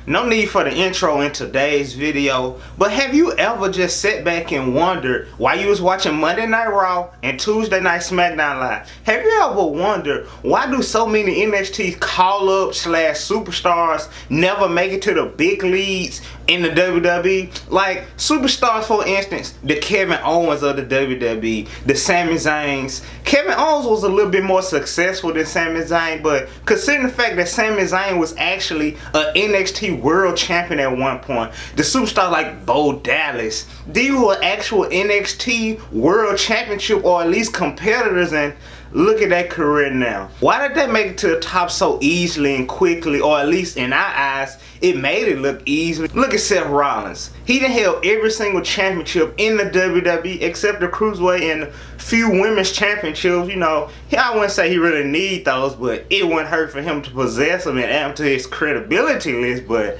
No need for the intro in today's video, but have you ever just sat back and wondered while you was watching Monday Night Raw and Tuesday Night SmackDown Live? Have you ever wondered why do so many NXT call-up / superstars never make it to the big leagues in the WWE? Like superstars, for instance, the Kevin Owens of the WWE, the Sami Zayns. Kevin Owens was a little bit more successful than Sami Zayn, but considering the fact that Sami Zayn was actually an NXT World Champion at one point, the superstars like Bo Dallas, these were actual NXT World Championship or at least competitors, and look at that career now. Why did they make it to the top so easily and quickly, or at least in our eyes, it made it look easy? Look at Seth Rollins. He done held every single championship in the WWE except the Cruiserweight and a few women's championships. You know, I wouldn't say he really need those, but it wouldn't hurt for him to possess them and add to his credibility list. But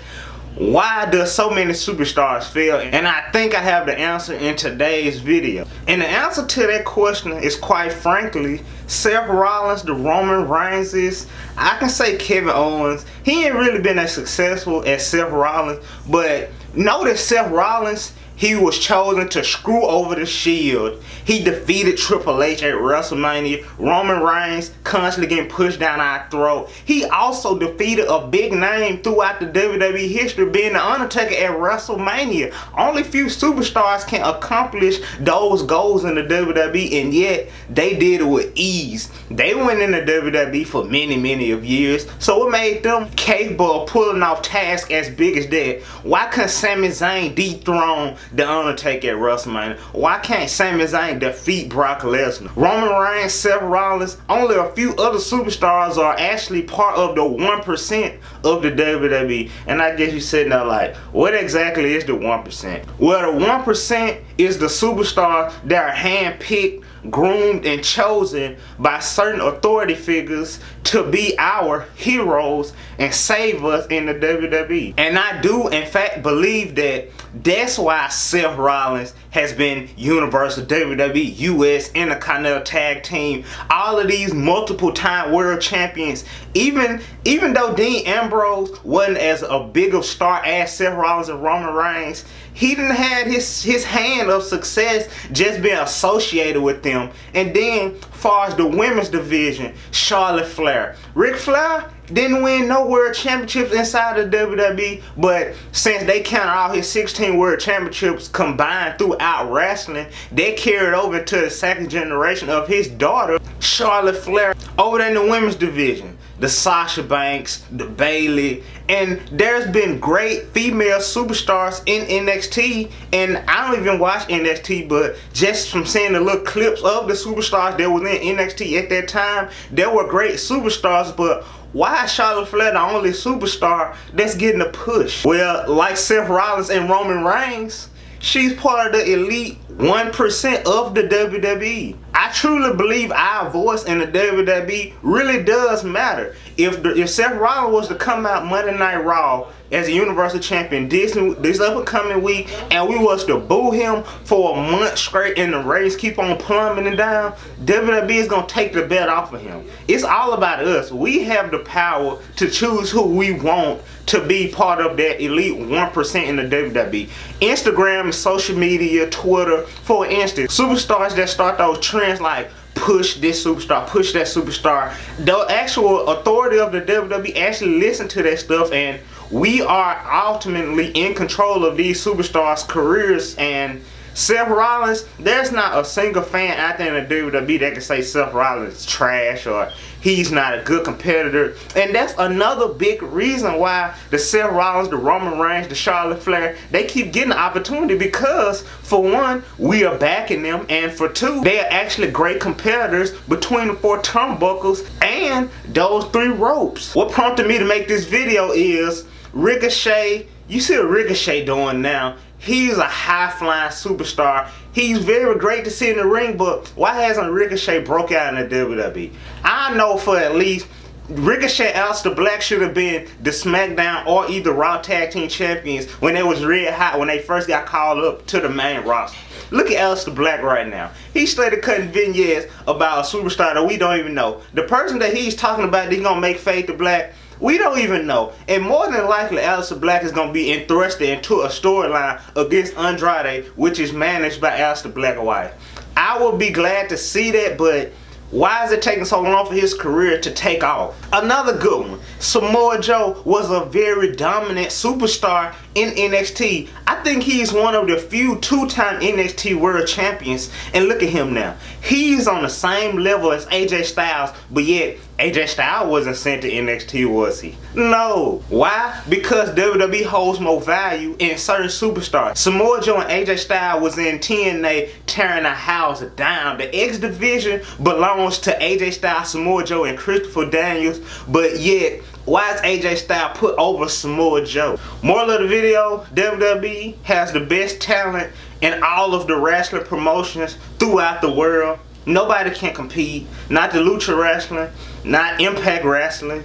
why does so many superstars fail? And I think I have the answer in today's video. And the answer to that question is, quite frankly, Seth Rollins, the Roman Reigns. I can say Kevin Owens. He ain't really been as successful as Seth Rollins, but notice Seth Rollins, he was chosen to screw over the Shield. He defeated Triple H at WrestleMania. Roman Reigns constantly getting pushed down our throat. He also defeated a big name throughout the WWE history, being The Undertaker at WrestleMania. Only few superstars can accomplish those goals in the WWE, and yet they did it with ease. They went in the WWE for many of years. So what made them capable of pulling off tasks as big as that? Why couldn't Sami Zayn dethrone The Undertaker at WrestleMania? Why can't Sami Zayn defeat Brock Lesnar? Roman Reigns, Seth Rollins, only a few other superstars are actually part of the 1% of the WWE. And I guess you're sitting there like, what exactly is the 1%? Well, the 1% is the superstars that are handpicked, groomed, and chosen by certain authority figures to be our heroes and save us in the WWE. And I do in fact believe that that's why Seth Rollins has been Universal, WWE, US, Intercontinental Tag Team, all of these multiple time world champions. Even though Dean Ambrose wasn't as a big of star as Seth Rollins and Roman Reigns, he didn't have his hand of success just being associated with them. And then, far as the women's division, Charlotte Flair. Ric Flair didn't win no world championships inside the WWE, but since they counted all his 16 world championships combined throughout wrestling, they carried over to the second generation of his daughter, Charlotte Flair. Over there in the women's division, the Sasha Banks, the Bayley, and there's been great female superstars in NXT, and I don't even watch NXT, but just from seeing the little clips of the superstars that was in NXT at that time, there were great superstars. But why is Charlotte Flair the only superstar that's getting a push? Well, like Seth Rollins and Roman Reigns, she's part of the elite 1% of the WWE. I truly believe our voice in the WWE really does matter. If Seth Rollins was to come out Monday Night Raw as a Universal Champion this upcoming week, and we was to boo him for a month straight and the ratings keep on plummeting down, WWE is going to take the bet off of him. It's all about us. We have the power to choose who we want to be part of that elite 1% in the WWE. Instagram and social media, Twitter, for instance, superstars that start those trends like push this superstar, push that superstar, the actual authority of the WWE actually listen to that stuff, and we are ultimately in control of these superstars' careers. And Seth Rollins, there's not a single fan out there in the WWE that can say Seth Rollins is trash or he's not a good competitor. And that's another big reason why the Seth Rollins, the Roman Reigns, the Charlotte Flair, they keep getting the opportunity, because for one, we are backing them, and for two, they are actually great competitors between the 4 turnbuckles and those 3 ropes. What prompted me to make this video is Ricochet. You see what Ricochet doing now. He's a high-flying superstar. He's very great to see in the ring, but why hasn't Ricochet broke out in the WWE? I know for at least Ricochet and Aleister Black should have been the SmackDown or either Raw Tag Team Champions when they was red hot, when they first got called up to the main roster. Look at Aleister Black right now. He started cutting vignettes about a superstar that we don't even know. The person that he's talking about that he's gonna make fade to black, We don't even know. And more than likely, Aleister Black is going to be thrusted into a storyline against Andrade, which is managed by Aleister Black's wife. I would be glad to see that, but why is it taking so long for his career to take off? Another good one. Samoa Joe was a very dominant superstar in NXT. I think he's one of the few two-time NXT World Champions. And look at him now. He's on the same level as AJ Styles, but yet AJ Styles wasn't sent to NXT, was he? No. Why? Because WWE holds more value in certain superstars. Samoa Joe and AJ Styles was in TNA tearing the house down. The X Division belongs to AJ Styles, Samoa Joe, and Christopher Daniels, but yet why is AJ Styles put over Samoa Joe? Moral of the video, WWE has the best talent in all of the wrestling promotions throughout the world. Nobody can compete. Not the Lucha Wrestling, not Impact Wrestling,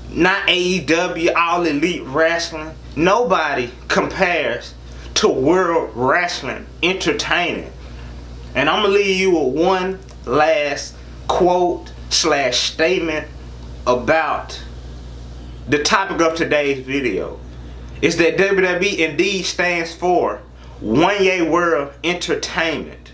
not AEW, All Elite Wrestling. Nobody compares to World Wrestling Entertainment. And I'm going to leave you with one last quote / statement about the topic of today's video. Is that WWE indeed stands for Wanyaworld Entertainment.